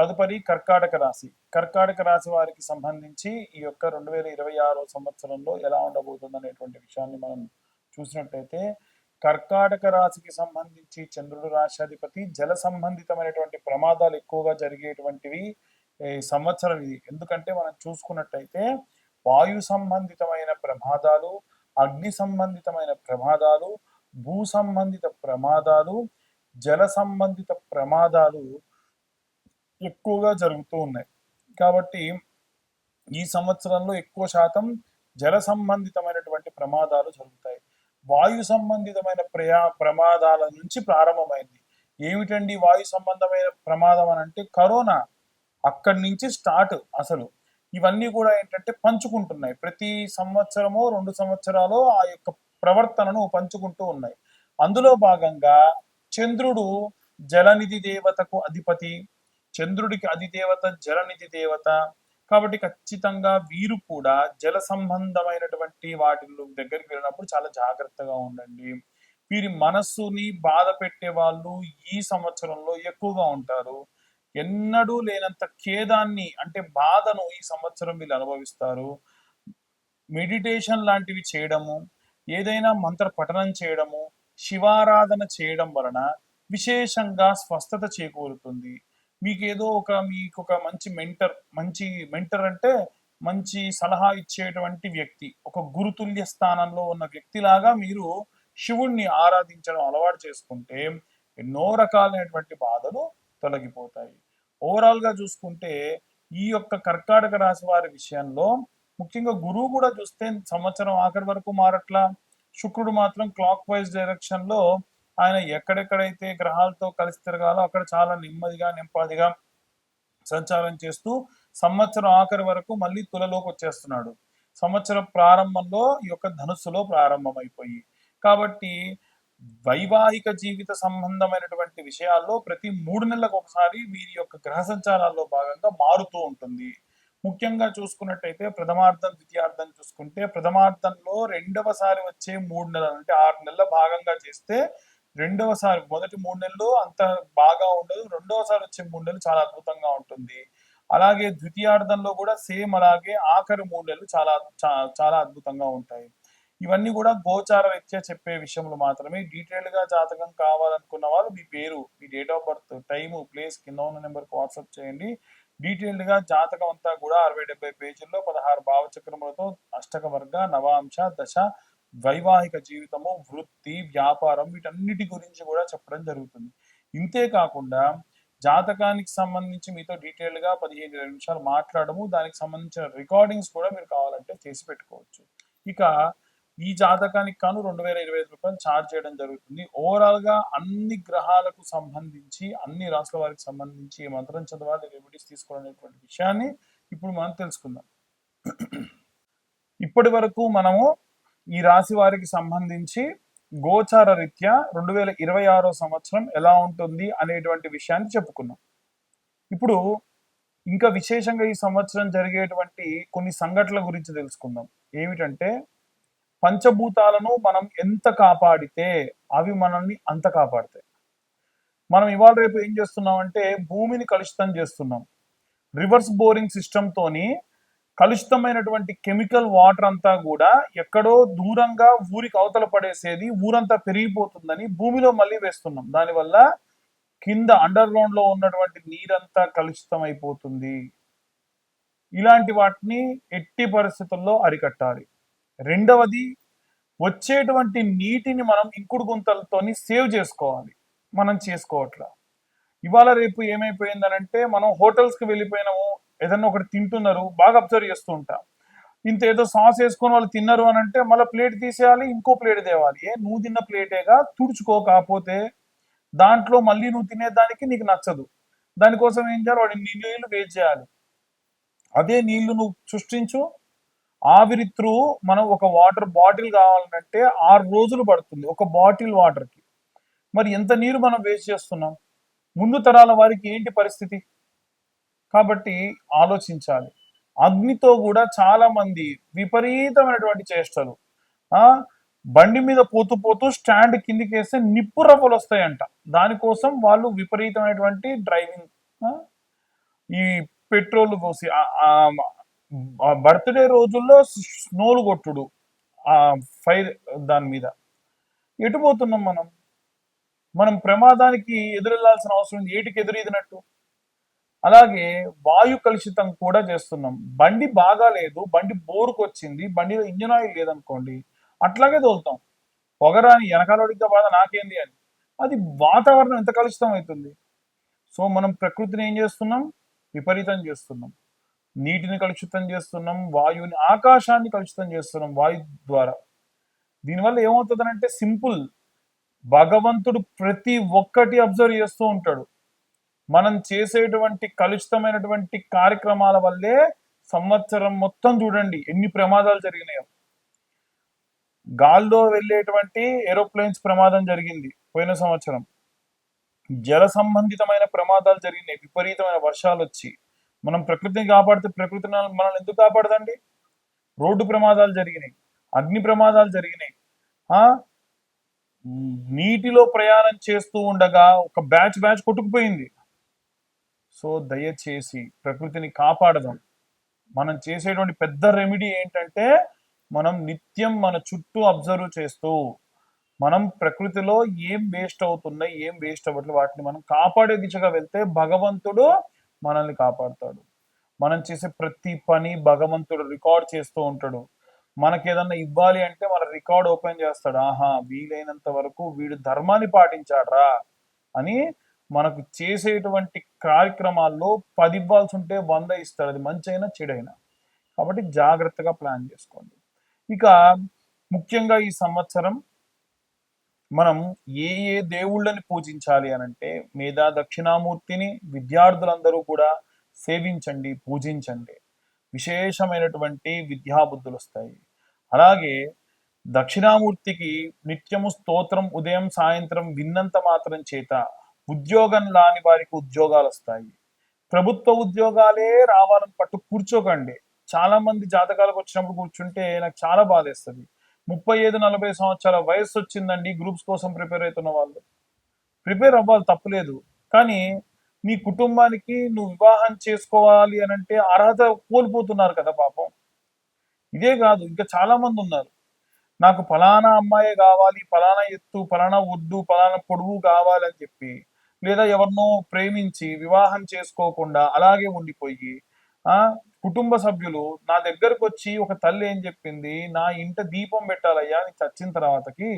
తదుపరి కర్కాటక రాశి. కర్కాటక రాశి వారికి సంబంధించి ఈ యొక్క 2026 సంవత్సరంలో ఎలా ఉండబోతుంది అనేటువంటి విషయాన్ని మనం చూసినట్లయితే, కర్కాటక రాశికి సంబంధించి చంద్రుడు రాశాధిపతి. జల సంబంధితమైనటువంటి ప్రమాదాలు ఎక్కువగా జరిగేటువంటివి ఈ సంవత్సరం ఇది. ఎందుకంటే మనం చూసుకున్నట్టయితే వాయు సంబంధితమైన ప్రమాదాలు, అగ్ని సంబంధితమైన ప్రమాదాలు, భూ సంబంధిత ప్రమాదాలు, జల సంబంధిత ప్రమాదాలు ఎక్కువగా జరుగుతూ ఉన్నాయి. కాబట్టి ఈ సంవత్సరంలో ఎక్కువ శాతం జల సంబంధితమైనటువంటి ప్రమాదాలు జరుగుతాయి. వాయు సంబంధితమైన ప్రమాదాల నుంచి ప్రారంభమైంది. ఏమిటండి వాయు సంబంధమైన ప్రమాదం అని అంటే కరోనా. అక్కడి నుంచి స్టార్ట్ అసలు. ఇవన్నీ కూడా ఏంటంటే పంచుకుంటున్నాయి. ప్రతి సంవత్సరమో 2 సంవత్సరాలు ఆ యొక్క ప్రవర్తనను పంచుకుంటూ ఉన్నాయి. అందులో భాగంగా చంద్రుడు జలనిధి దేవతకు అధిపతి. చంద్రుడికి అధిదేవత జలనిధి దేవత. కాబట్టి ఖచ్చితంగా వీరు కూడా జల సంబంధమైనటువంటి వాటి దగ్గరికి వెళ్ళినప్పుడు చాలా జాగ్రత్తగా ఉండండి. వీరి మనస్సుని బాధ పెట్టే వాళ్ళు ఈ సంవత్సరంలో ఎక్కువగా ఉంటారు. ఎన్నడూ లేనంత ఖేదాన్ని అంటే బాధను ఈ సంవత్సరం వీళ్ళు అనుభవిస్తారు. మెడిటేషన్ లాంటివి చేయడము, ఏదైనా మంత్ర పఠనం చేయడము, శివారాధన చేయడం వలన విశేషంగా స్వస్థత చేకూరుతుంది. మీకు ఒక మంచి మెంటర్ అంటే మంచి సలహా ఇచ్చేటువంటి వ్యక్తి, ఒక గురుతుల్య స్థానంలో ఉన్న వ్యక్తిలాగా మీరు శివుణ్ణి ఆరాధించడం అలవాటు చేసుకుంటే ఎన్నో రకాలైనటువంటి బాధలు తొలగిపోతాయి. ఓవరాల్ గా చూసుకుంటే ఈ యొక్క కర్కాటక రాశి వారి విషయంలో ముఖ్యంగా గురువు కూడా చూస్తే సంవత్సరం ఆఖరి వరకు మారట్లా. శుక్రుడు మాత్రం క్లాక్ వైజ్ డైరెక్షన్ లో ఆయన ఎక్కడెక్కడైతే గ్రహాలతో కలిసి తిరగాలో అక్కడ చాలా నెమ్మదిగా సంచారం చేస్తూ సంవత్సరం ఆఖరి వరకు మళ్ళీ తులలోకి వచ్చేస్తున్నాడు. సంవత్సరం ప్రారంభంలో ఈ యొక్క ధనుస్సులో ప్రారంభమైపోయి, కాబట్టి వైవాహిక జీవిత సంబంధమైనటువంటి విషయాల్లో ప్రతి 3 నెలలకు ఒకసారి వీరి యొక్క గ్రహ సంచారాల్లో భాగంగా మారుతూ ఉంటుంది. ముఖ్యంగా చూసుకున్నట్టయితే ప్రథమార్థం ద్వితీయార్థం చూసుకుంటే, ప్రథమార్థంలో రెండవసారి వచ్చే 3 నెలలు అంటే 6 నెలల భాగంగా చేస్తే రెండవసారి మొదటి 3 నెలలు అంత బాగా ఉండదు, రెండవసారి వచ్చే 3 నెలలు చాలా అద్భుతంగా ఉంటుంది. అలాగే ద్వితీయార్థంలో కూడా సేమ్ అలాగే ఆఖరి 3 నెలలు చాలా చాలా అద్భుతంగా ఉంటాయి. ఇవన్నీ కూడా గోచార రీత్యా చెప్పే విషయంలో మాత్రమే. డీటెయిల్ గా జాతకం కావాలనుకున్న వాళ్ళు మీ పేరు, మీ date of birth, time, place కింద ఉన్న నెంబర్కి వాట్సాప్ చేయండి. డీటెయిల్డ్ గా జాతకం అంతా కూడా 60-70 పేజీల్లో 16 భావచక్రములతో అష్టక వర్గ నవాంశ దశ వైవాహిక జీవితము, వృత్తి, వ్యాపారం వీటన్నిటి గురించి కూడా చెప్పడం జరుగుతుంది. ఇంతే కాకుండా జాతకానికి సంబంధించి మీతో డీటెయిల్ గా 15-20 నిమిషాలు మాట్లాడము, దానికి సంబంధించిన రికార్డింగ్స్ కూడా మీరు కావాలంటే చేసి పెట్టుకోవచ్చు. ఇక ఈ జాతకానికి కాను 2025 రూపాయలు ఛార్జ్ చేయడం జరుగుతుంది. ఓవరాల్ గా అన్ని గ్రహాలకు సంబంధించి అన్ని రాశుల వారికి సంబంధించి మంత్రం చదవాలి, రెమెడీస్ తీసుకోవాలనేటువంటి విషయాన్ని ఇప్పుడు మనం తెలుసుకుందాం. ఇప్పటి వరకు మనము ఈ రాశి వారికి సంబంధించి గోచార రీత్యా 2026 సంవత్సరం ఎలా ఉంటుంది అనేటువంటి విషయాన్ని చెప్పుకున్నాం. ఇప్పుడు ఇంకా విశేషంగా ఈ సంవత్సరం జరిగేటువంటి కొన్ని సంఘటనల గురించి తెలుసుకుందాం. ఏమిటంటే, పంచభూతాలను మనం ఎంత కాపాడితే అవి మనల్ని అంత కాపాడతాయి. మనం ఇవాళ రేపు ఏం చేస్తున్నాం అంటే భూమిని కలుషితం చేస్తున్నాం. రివర్స్ బోరింగ్ సిస్టమ్ తోని కలుషితమైనటువంటి కెమికల్ వాటర్ అంతా కూడా ఎక్కడో దూరంగా ఊరికి అవతల పడేసేది, ఊరంతా పెరిగిపోతుందని భూమిలో మళ్ళీ వేస్తున్నాం. దానివల్ల కింద అండర్ గ్రౌండ్ లో ఉన్నటువంటి నీరంతా కలుషితం అయిపోతుంది. ఇలాంటి వాటిని ఎట్టి పరిస్థితుల్లో అరికట్టాలి. రెండవది, వచ్చేటువంటి నీటిని మనం ఇంకుడు గుంతలతోని సేవ్ చేసుకోవాలి. మనం చేసుకోవట్లా. ఇవాళ రేపు ఏమైపోయిందనంటే, మనం హోటల్స్కి వెళ్ళిపోయినాము, ఏదన్నా ఒకటి తింటున్నారు, బాగా అబ్జర్వ్ చేస్తూ ఉంటాం. ఇంత ఏదో సాస్ వేసుకొని వాళ్ళు తిన్నారు అని అంటే మళ్ళీ ప్లేట్ తీసేయాలి, ఇంకో ప్లేట్ తేవాలి. నువ్వు తిన్న ప్లేటేగా, తుడుచుకో. కాకపోతే దాంట్లో మళ్ళీ నువ్వు తినేదానికి నీకు నచ్చదు. దానికోసం ఏం చేయాలి, వాడి నీళ్ళు వేస్ట్ చేయాలి. అదే నీళ్లు నువ్వు సృష్టించు. ఆవిరి త్రూ మనం ఒక వాటర్ బాటిల్ కావాలంటే 6 రోజులు పడుతుంది ఒక బాటిల్ వాటర్కి. మరి ఎంత నీరు మనం వేస్ట్ చేస్తున్నాం? ముందు తరాల వారికి ఏంటి పరిస్థితి? కాబట్టి ఆలోచించాలి. అగ్నితో కూడా చాలా మంది విపరీతమైనటువంటి చేష్టలు. బండి మీద పోతూ స్టాండ్ కిందికి వేస్తే నిప్పు రవ్వలు వస్తాయంట. దానికోసం వాళ్ళు విపరీతమైనటువంటి డ్రైవింగ్. ఈ పెట్రోల్ పోసి బర్త్డే రోజుల్లో స్నోలు కొట్టుడు ఆ ఫైర్ దాని మీద ఎటు పోతున్నాం మనం? మనం ప్రమాదానికి ఎదురెళ్లాల్సిన అవసరం ఉంది, ఏటికి ఎదురీదినట్టు. అలాగే వాయు కలుషితం కూడా చేస్తున్నాం. బండి బాగా లేదు, బండి బోరుకు వచ్చింది, బండిలో ఇంజన్ ఆయిల్ లేదనుకోండి, అట్లాగే తోలుతాం. పొగరాని వెనకాలడిగా బాధ నాకేంది అని. అది వాతావరణం ఎంత కలుషితం అవుతుంది. సో మనం ప్రకృతిని ఏం చేస్తున్నాం? విపరీతం చేస్తున్నాం. నీటిని కలుషితం చేస్తున్నాం, వాయువుని, ఆకాశాన్ని కలుషితం చేస్తున్నాం వాయు ద్వారా. దీనివల్ల ఏమవుతుందనంటే సింపుల్, భగవంతుడు ప్రతి ఒక్కటి అబ్జర్వ్ చేస్తూ ఉంటాడు. మనం చేసేటువంటి కలుషితమైనటువంటి కార్యక్రమాల వల్లే సంవత్సరం మొత్తం చూడండి ఎన్ని ప్రమాదాలు జరిగినాయో. గాల్లో వెళ్ళేటువంటి ఏరోప్లేన్స్ ప్రమాదం జరిగింది పోయిన సంవత్సరం. జల సంబంధితమైన ప్రమాదాలు జరిగినాయి, విపరీతమైన వర్షాలు వచ్చి. మనం ప్రకృతిని కాపాడితే ప్రకృతి మనల్ని ఎందుకు కాపాడదండి? రోడ్డు ప్రమాదాలు జరిగినాయి, అగ్ని ప్రమాదాలు జరిగినాయి. నీటిలో ప్రయాణం చేస్తూ ఉండగా ఒక బ్యాచ్ కొట్టుకుపోయింది. సో దయచేసి ప్రకృతిని కాపాడదాం. మనం చేసేటువంటి పెద్ద రెమెడీ ఏంటంటే, మనం నిత్యం మన చుట్టూ అబ్జర్వ్ చేస్తూ మనం ప్రకృతిలో ఏం వేస్ట్ అవుతున్నాయి, ఏం వేస్ట్ అవ్వట్లేదు, వాటిని మనం కాపాడే దిశగా వెళ్తే భగవంతుడు మనల్ని కాపాడుతాడు. మనం చేసే ప్రతి పని భగవంతుడు రికార్డ్ చేస్తూ ఉంటాడు. మనకి ఏదన్నా ఇవ్వాలి అంటే మన రికార్డ్ ఓపెన్ చేస్తాడు. ఆహా, వీలైనంత వరకు వీడు ధర్మాన్ని పాటించాడ్రా అని. మనకు చేసేటువంటి కార్యక్రమాల్లో 10 ఇవ్వాల్సి ఉంటే 100 ఇస్తాడు, అది మంచి అయినా చెడైనా. కాబట్టి జాగ్రత్తగా ప్లాన్ చేసుకోండి. ఇక ముఖ్యంగా ఈ సంవత్సరం మనం ఏ దేవుళ్ళని పూజించాలి అనంటే, మేధా దక్షిణామూర్తిని విద్యార్థులందరూ కూడా సేవించండి, పూజించండి. విశేషమైనటువంటి విద్యాబుద్ధులు వస్తాయి. అలాగే దక్షిణామూర్తికి నిత్యము స్తోత్రం ఉదయం సాయంత్రం విన్నంత మాత్రం చేత ఉద్యోగం రాని వారికి ఉద్యోగాలు వస్తాయి. ప్రభుత్వ ఉద్యోగాలే రావాలని పట్టు కూర్చోకండి. చాలా మంది జాతకాలకు వచ్చినప్పుడు కూర్చుంటే నాకు చాలా బాధేస్తుంది. 35-40 సంవత్సరాల వయసు వచ్చిందండి, గ్రూప్స్ కోసం ప్రిపేర్ అవుతున్న వాళ్ళు. ప్రిపేర్ అవ్వాలి, తప్పులేదు. కానీ నీ కుటుంబానికి నువ్వు వివాహం చేసుకోవాలి అని అంటే అర్హత కోల్పోతున్నారు కదా పాపం. ఇదే కాదు, ఇంకా చాలా మంది ఉన్నారు, నాకు ఫలానా అమ్మాయే కావాలి, ఫలానా ఎత్తు, ఫలానా ఒడ్డు, ఫలానా పొడుగు కావాలని చెప్పి, లేదా ఎవరినో ప్రేమించి వివాహం చేసుకోకుండా అలాగే ఉండిపోయి, కుటుంబ సభ్యులు నా దగ్గరకు వచ్చి ఒక తల్లి ఏం చెప్పింది, నా ఇంట దీపం పెట్టాలయ్యా, నీకు చచ్చిన తర్వాతకి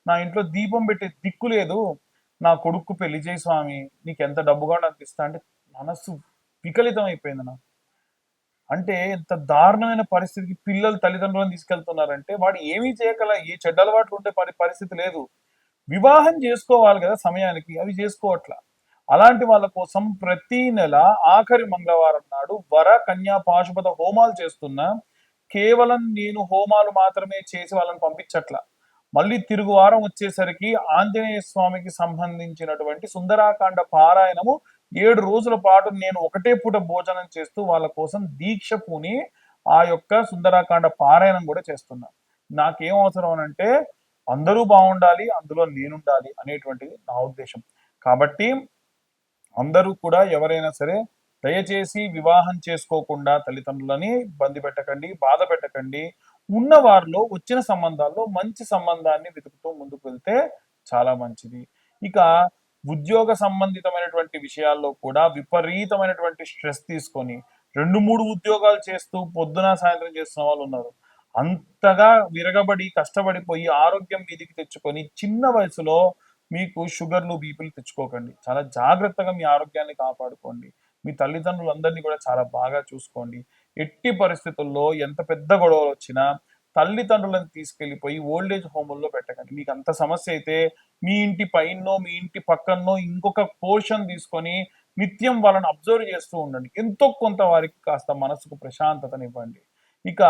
నా ఇంట్లో దీపం పెట్టే దిక్కు లేదు, నా కొడుకు పెళ్లి చేయి స్వామి, నీకు ఎంత డబ్బుగా అనిపిస్తా అంటే మనస్సు వికలితం అయిపోయింది నాకు. అంటే ఎంత దారుణమైన పరిస్థితికి పిల్లలు తల్లిదండ్రులను తీసుకెళ్తున్నారంటే, వాడు ఏమీ చేయగల, ఏ చెడ్డ అలవాట్లు ఉండే పరిస్థితి లేదు. వివాహం చేసుకోవాలి కదా సమయానికి, అవి చేసుకోవట్లా. అలాంటి వాళ్ళ కోసం ప్రతి నెల ఆఖరి మంగళవారం నాడు వర కన్యా పాశుపత హోమాలు చేస్తున్నా. కేవలం నేను హోమాలు మాత్రమే చేసి వాళ్ళని పంపించట్లా. మళ్ళీ తిరుగు వారం వచ్చేసరికి ఆంజనేయ స్వామికి సంబంధించినటువంటి సుందరాకాండ పారాయణము 7 రోజుల పాటు నేను ఒకటే పూట భోజనం చేస్తూ వాళ్ళ కోసం దీక్ష పూని ఆ యొక్క సుందరాకాండ పారాయణం కూడా చేస్తున్నా. నాకేం అవసరం అనంటే అందరూ బాగుండాలి, అందులో నేనుండాలి అనేటువంటిది నా ఉద్దేశం. కాబట్టి అందరూ కూడా ఎవరైనా సరే దయచేసి వివాహం చేసుకోకుండా తల్లిదండ్రులని ఇబ్బంది పెట్టకండి, బాధ పెట్టకండి. ఉన్న వారిలో వచ్చిన సంబంధాల్లో మంచి సంబంధాన్ని వెతుకుతూ ముందుకు వెళ్తే చాలా మంచిది. ఇక ఉద్యోగ సంబంధితమైనటువంటి విషయాల్లో కూడా విపరీతమైనటువంటి స్ట్రెస్ తీసుకొని 2-3 ఉద్యోగాలు చేస్తూ పొద్దున సాయంత్రం చేస్తున్న వాళ్ళు ఉన్నారు. అంతగా విరగబడి కష్టపడిపోయి ఆరోగ్యం మీదికి తెచ్చుకొని చిన్న వయసులో మీకు షుగర్లు బీపీలు తెచ్చుకోకండి. చాలా జాగ్రత్తగా మీ ఆరోగ్యాన్ని కాపాడుకోండి. మీ తల్లిదండ్రులందరినీ కూడా చాలా బాగా చూసుకోండి. ఎట్టి పరిస్థితుల్లో ఎంత పెద్ద గొడవలు వచ్చినా తల్లిదండ్రులను తీసుకెళ్లిపోయి ఓల్డేజ్ హోముల్లో పెట్టకండి. మీకు అంత సమస్య అయితే మీ ఇంటి పైనో మీ ఇంటి పక్కనో ఇంకొక పోర్షన్ తీసుకొని నిత్యం వాళ్ళని అబ్జర్వ్ చేస్తూ ఉండండి. ఎంతో కొంత వారికి కాస్త మనసుకు ప్రశాంతతనివ్వండి. ఇక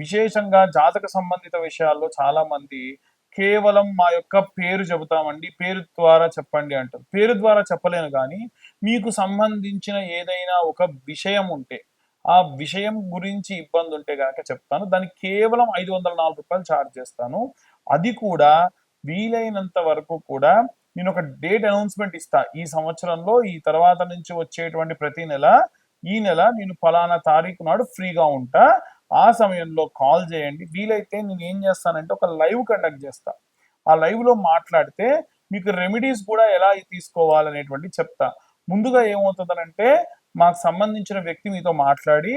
విశేషంగా జాతక సంబంధిత విషయాల్లో చాలా మంది కేవలం మా యొక్క పేరు చెబుతామండి, పేరు ద్వారా చెప్పండి అంటారు. పేరు ద్వారా చెప్పలేను, కానీ మీకు సంబంధించిన ఏదైనా ఒక విషయం ఉంటే, ఆ విషయం గురించి ఇబ్బంది ఉంటే కనుక చెప్తాను. దానికి కేవలం 504 రూపాయలు ఛార్జ్ చేస్తాను. అది కూడా వీలైనంత వరకు కూడా నేను ఒక డేట్ అనౌన్స్మెంట్ ఇస్తా. ఈ సంవత్సరంలో ఈ తర్వాత నుంచి వచ్చేటువంటి ప్రతి నెల ఈ నెల నేను ఫలానా తారీఖు నాడు ఫ్రీగా ఉంటా, ఆ సమయంలో కాల్ చేయండి. వీలైతే నేను ఏం చేస్తానంటే ఒక లైవ్ కండక్ట్ చేస్తా. ఆ లైవ్ లో మాట్లాడితే మీకు రెమెడీస్ కూడా ఎలా తీసుకోవాలనేటువంటి చెప్తా. ముందుగా ఏమవుతుందనంటే మాకు సంబంధించిన వ్యక్తి మీతో మాట్లాడి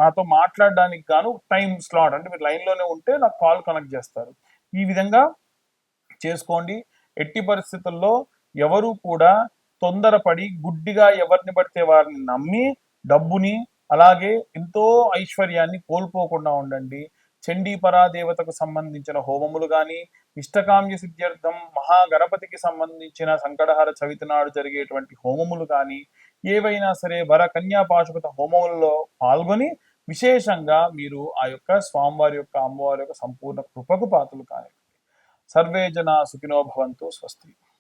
నాతో మాట్లాడడానికి గాను టైం స్లాట్ అంటే మీరు లైన్ లోనే ఉంటే నాకు కాల్ కనెక్ట్ చేస్తారు. ఈ విధంగా చేసుకోండి. ఎట్టి పరిస్థితుల్లో ఎవరు కూడా తొందరపడి గుడ్డిగా ఎవరిని పడితే వారిని నమ్మి డబ్బుని అలాగే ఎంతో ఐశ్వర్యాన్ని కోల్పోకుండా ఉండండి. చండీ పరాదేవతకు సంబంధించిన హోమములు కానీ, ఇష్టకామ్య సిద్ధ్యర్థం మహాగణపతికి సంబంధించిన సంకటహార చవితి నాడు జరిగేటువంటి హోమములు కానీ, ఏవైనా సరే వర కన్యా పాశుపత హోమములలో పాల్గొని విశేషంగా మీరు ఆ యొక్క స్వామివారి యొక్క అమ్మవారి యొక్క సంపూర్ణ కృపకు పాత్రలు కానీ. సర్వే జనా సుఖినో భవంతు. స్వస్తి.